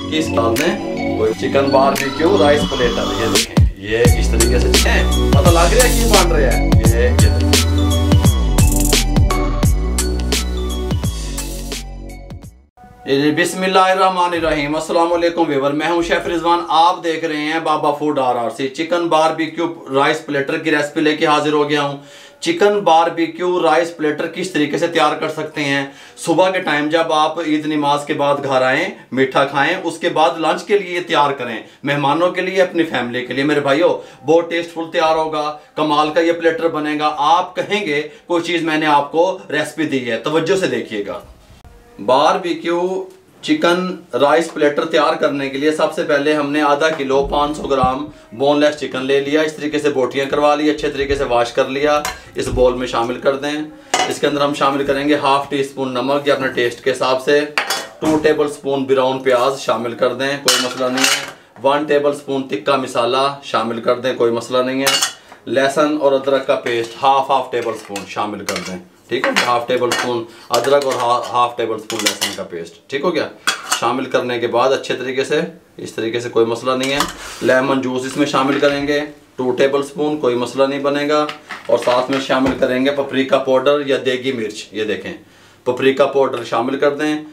कि इस डाल दें कोई चिकन बारबेक्यू राइस प्लेटर। ये देखें, ये इस तरीके से है, पता लग रहा है कि बन रहा है। ये देखें, बिस्मिल्लाहिर्रहमानिर्रहीम। अस्सलाम वालेकुम व्यूअर, मैं हूं शेफ रिजवान। आप देख रहे हैं Baba food RRC। Chicken barbecue rice platter की रेसिपी लेके हाजिर हो गया हूं। चिकन बारबेक्यू राइस प्लेटर किस तरीके से तैयार कर सकते हैं। सुबह के टाइम जब आप ईद नमाज के बाद घर आएँ, मीठा खाएं, उसके बाद लंच के लिए तैयार करें, मेहमानों के लिए, अपनी फैमिली के लिए। मेरे भाइयों, बहुत टेस्टफुल तैयार होगा, कमाल का ये प्लेटर बनेगा। आप कहेंगे कोई चीज़ मैंने आपको रेसिपी दी है, तवज्जो से देखिएगा। बारबेक्यू चिकन राइस प्लेटर तैयार करने के लिए सबसे पहले हमने आधा किलो 500 ग्राम बोनलेस चिकन ले लिया। इस तरीके से बोटियां करवा ली, अच्छे तरीके से वॉश कर लिया। इस बोल में शामिल कर दें। इसके अंदर हम शामिल करेंगे हाफ टी स्पून नमक या अपने टेस्ट के हिसाब से। 2 टेबल स्पून ब्राउन प्याज शामिल कर दें, कोई मसला नहीं है। 1 टेबल स्पून तिक्का मसाला शामिल कर दें, कोई मसला नहीं है। लहसुन और अदरक का पेस्ट हाफ टेबल स्पून शामिल कर दें, ठीक है। हाफ टेबल स्पून अदरक और हाफ टेबल स्पून लहसुन का पेस्ट, ठीक हो गया। शामिल करने के बाद अच्छे तरीके से, इस तरीके से, कोई मसला नहीं है। लेमन जूस इसमें शामिल करेंगे 2 टेबल स्पून, कोई मसला नहीं बनेगा। और साथ में शामिल करेंगे पपरिका पाउडर या देगी मिर्च। ये देखें, पपरिका पाउडर शामिल कर दें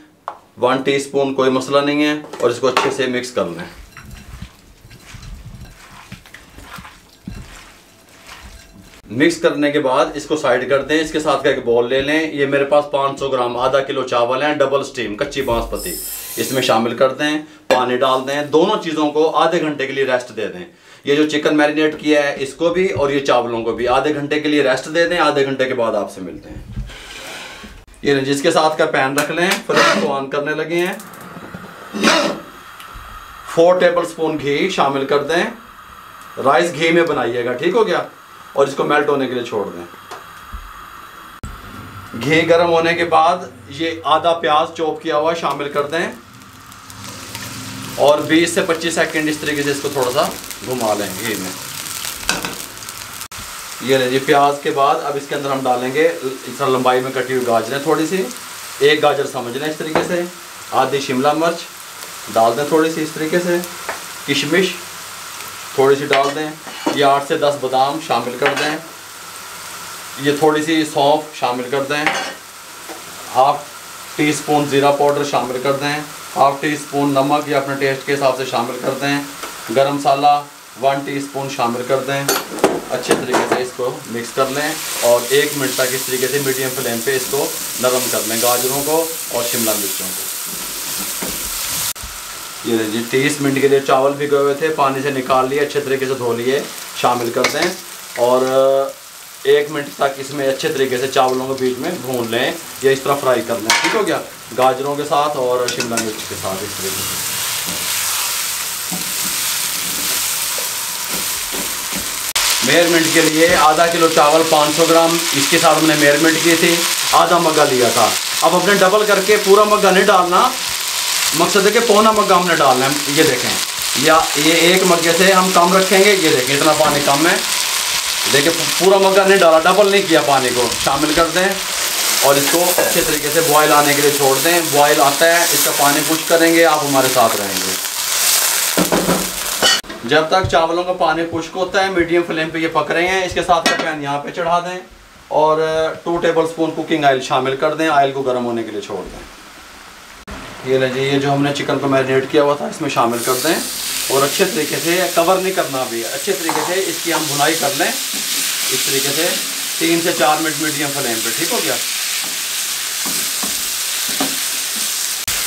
1 टीस्पून, कोई मसला नहीं है। और इसको अच्छे से मिक्स कर लें। मिक्स करने के बाद इसको साइड कर दें। इसके साथ का एक बॉल ले लें। ये मेरे पास 500 ग्राम आधा किलो चावल हैं, डबल स्टीम कच्ची बासमती। इसमें शामिल कर दें, पानी डाल दें। दोनों चीज़ों को आधे घंटे के लिए रेस्ट दे दें। ये जो चिकन मैरिनेट किया है इसको भी और ये चावलों को भी आधे घंटे के लिए रेस्ट दे दें। आधे घंटे के बाद आपसे मिलते हैं। ये जिसके साथ का पैन रख लें, फ्लेम को ऑन करने लगे हैं। 4 टेबल स्पून घी शामिल कर दें। राइस घी में बनाइएगा, ठीक हो गया। और इसको मेल्ट होने के लिए छोड़ दें। घी गर्म होने के बाद ये आधा प्याज चॉप किया हुआ शामिल कर दें और 20 से 25 सेकंड इस तरीके से इसको थोड़ा सा घुमा लें घी में। ये लीजिए प्याज के बाद अब इसके अंदर हम डालेंगे इस तरह लंबाई में कटी हुई गाजरें, थोड़ी सी, 1 गाजर समझ लें इस तरीके से। आधी शिमला मिर्च डाल दें थोड़ी सी इस तरीके से। किशमिश थोड़ी सी डाल दें। ये 8 से 10 बादाम शामिल कर दें। ये थोड़ी सी सौंफ शामिल कर दें। हाफ टी स्पून ज़ीरा पाउडर शामिल कर दें। हाफ टी स्पून नमक या अपने टेस्ट के हिसाब से शामिल कर दें। गरम मसाला 1 टीस्पून शामिल कर दें। अच्छे तरीके से इसको मिक्स कर लें और 1 मिनट तक इस तरीके से मीडियम फ्लेम पे इसको नरम कर लें, गाजरों को और शिमला मिर्चों को। ये लीजिए 30 मिनट के लिए चावल भिगोए हुए थे, पानी से निकाल लिए, अच्छे तरीके से धो लिए, शामिल कर दें। और 1 मिनट तक इसमें अच्छे तरीके से चावलों के बीच में भून लें या इस तरह फ्राई कर लें, ठीक हो गया। गाजरों के साथ और शिमला मिर्च के साथ इस तरीके से। मेजरमेंट के लिए आधा किलो चावल 500 ग्राम इसके साथ हमने मेजरमेंट की थी, आधा मग्गा लिया था। अब अपने डबल करके पूरा मग्गा नहीं डालना, मकसद है कि पौना मग्गा हमने डालना है। ये देखें, या ये 1 मग्गे से हम कम रखेंगे। ये देखें इतना पानी कम है, देखिए पूरा मग्गा नहीं डाला, डबल नहीं किया पानी को। शामिल कर दें और इसको अच्छे तरीके से बॉयल आने के लिए छोड़ दें। बॉयल आता है, इसका पानी खुश्क करेंगे, आप हमारे साथ रहेंगे। जब तक चावलों का पानी खुश्क होता है मीडियम फ्लेम पे ये पक रहे हैं। इसके साथ का पैन यहाँ पे चढ़ा दें और 2 टेबल स्पून कुकिंग ऑयल शामिल कर दें। ऑयल को गर्म होने के लिए छोड़ दें। ये लीजिए, ये जो हमने चिकन को मैरिनेट किया हुआ था इसमें शामिल कर दें और अच्छे तरीके से, कवर नहीं करना भी, अच्छे तरीके से इसकी हम भुनाई कर लें इस तरीके से 3 से 4 मिनट मीडियम फ्लेम पे, ठीक हो गया।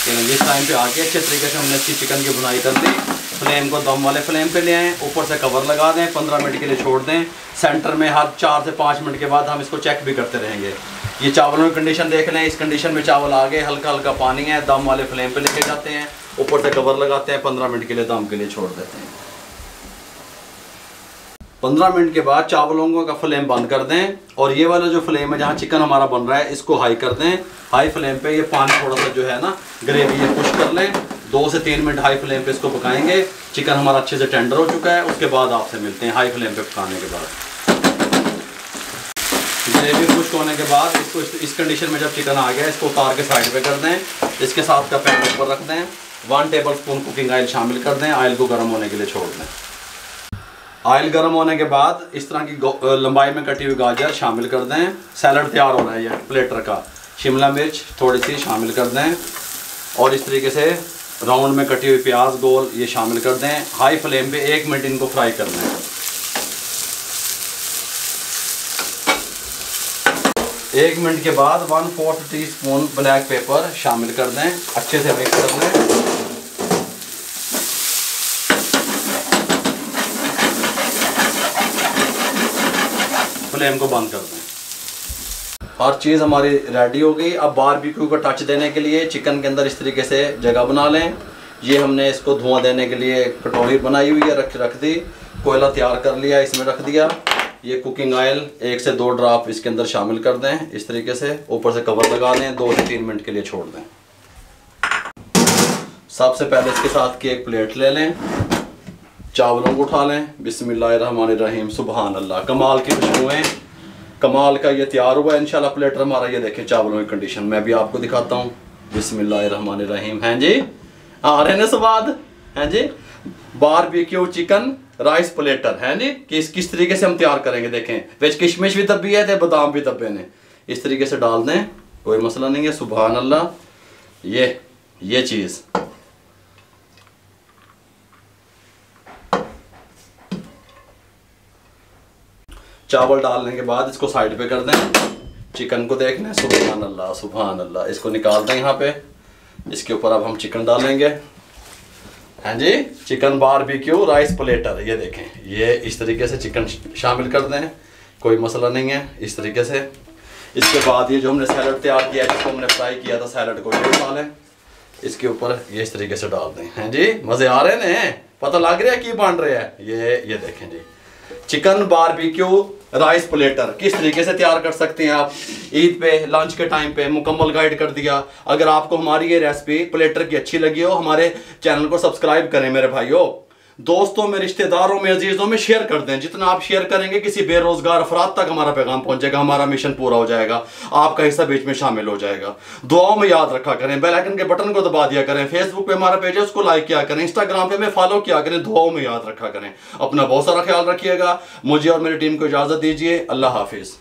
इस टाइम पे आके अच्छे तरीके से हमने इसकी चिकन की भुनाई कर दी। फ्लेम को दम वाले फ्लेम पे ले आएँ, ऊपर से कवर लगा दें, 15 मिनट के लिए छोड़ दें। सेंटर में हर 4 से 5 मिनट के बाद हम इसको चेक भी करते रहेंगे। ये चावलों की कंडीशन देख लें, इस कंडीशन में चावल आ गए, हल्का हल्का पानी है, दम वाले फ्लेम पे लेके जाते हैं, ऊपर से कवर लगाते हैं, 15 मिनट के लिए दम के लिए छोड़ देते हैं। 15 मिनट के बाद चावलों का फ्लेम बंद कर दें और ये वाला जो फ्लेम है जहाँ चिकन हमारा बन रहा है इसको हाई कर दें। हाई फ्लेम पे ये पानी थोड़ा सा जो है ना ग्रेवी ये पुश कर लें। 2 से 3 मिनट हाई फ्लेम पे इसको पकाएंगे। चिकन हमारा अच्छे से टेंडर हो चुका है, उसके बाद आपसे मिलते हैं हाई फ्लेम पे पकाने के बाद। ग्रेवी खुश्क होने के बाद इसको इस कंडीशन में जब चिकन आ गया इसको उतार के साइड पे कर दें। इसके साथ का पैन ऊपर रख दें 1 टेबलस्पून कुकिंग ऑयल शामिल कर दें। ऑयल को गर्म होने के लिए छोड़ दें। ऑयल गर्म होने के बाद इस तरह की लंबाई में कटी हुई गाजर शामिल कर दें। सैलड तैयार हो रहा है ये प्लेटर का। शिमला मिर्च थोड़ी सी शामिल कर दें और इस तरीके से राउंड में कटी हुई प्याज गोल ये शामिल कर दें। हाई फ्लेम पे 1 मिनट इनको फ्राई करना है। 1 मिनट के बाद 1/4 टीस्पून ब्लैक पेपर शामिल कर दें। अच्छे से मिक्स कर लें। फ्लेम को बंद कर दें। हर चीज़ हमारी रेडी हो गई। अब बारबेक्यू को टच देने के लिए चिकन के अंदर इस तरीके से जगह बना लें। ये हमने इसको धुआं देने के लिए कटोरी बनाई हुई है, रख दी। कोयला तैयार कर लिया, इसमें रख दिया। ये कुकिंग ऑयल 1 से 2 ड्रॉप इसके अंदर शामिल कर दें। इस तरीके से ऊपर से कवर लगा दें। 2 से 3 मिनट के लिए छोड़ दें। सबसे पहले इसके साथ की एक प्लेट ले लें। चावलों को उठा लें। बिस्मिल्लाहिर्रहमानिर्रहीम। सुभान अल्लाह। कमाल की खुशबुएं, कमाल का ये तैयार हुआ है इंशाल्लाह प्लेटर हमारा। ये देखें चावलों की कंडीशन मैं भी आपको दिखाता हूँ। बिस्मिल्लाहिर्रहमानिर्रहीम। हैं जी, आ रहे हैं स्वाद। हैं जी, बारबेक्यू चिकन राइस प्लेटर हैं जी। किस तरीके से हम तैयार करेंगे देखें। वेज किशमिश भी दबी है तो बादाम भी दबे ने। इस तरीके से डाल दें, कोई मसला नहीं है। सुभान अल्लाह। ये चीज़ चावल डालने के बाद इसको साइड पे कर दें। चिकन को देख लें। सुभान अल्लाह, सुभान अल्लाह। इसको निकाल दें यहाँ पे। इसके ऊपर अब हम चिकन डालेंगे। हैं जी, चिकन बारबेक्यू राइस प्लेटर। ये देखें, ये इस तरीके से चिकन शामिल कर दें, कोई मसला नहीं है। इस तरीके से इसके बाद ये जो हमने सैलड तैयार किया है, जिसको हमने फ्राई किया था, सैलड को ये उठा लें। इसके ऊपर ये इस तरीके से डाल दें। हैं जी, मज़े आ रहे हैं, पता लग रहा है कि बन रहे हैं। ये देखें जी, चिकन बारबेक्यू राइस प्लेटर किस तरीके से तैयार कर सकते हैं आप। ईद पे लंच के टाइम पे मुकम्मल गाइड कर दिया। अगर आपको हमारी ये रेसिपी प्लेटर की अच्छी लगी हो, हमारे चैनल को सब्सक्राइब करें मेरे भाइयों। दोस्तों में, रिश्तेदारों में, अजीजों में शेयर कर दें। जितना आप शेयर करेंगे किसी बेरोजगार अफराद तक हमारा पैगाम पहुंचेगा। हमारा मिशन पूरा हो जाएगा, आपका हिस्सा बीच में शामिल हो जाएगा। दुआओं में याद रखा करें। बेल आइकन के बटन को दबा दिया करें। फेसबुक पे हमारा पेज है, उसको लाइक किया करें। इंस्टाग्राम पे हमें फॉलो किया करें। दुआओं में याद रखा करें। अपना बहुत सारा ख्याल रखिएगा। मुझे और मेरी टीम को इजाज़त दीजिए। अल्लाह हाफिज़।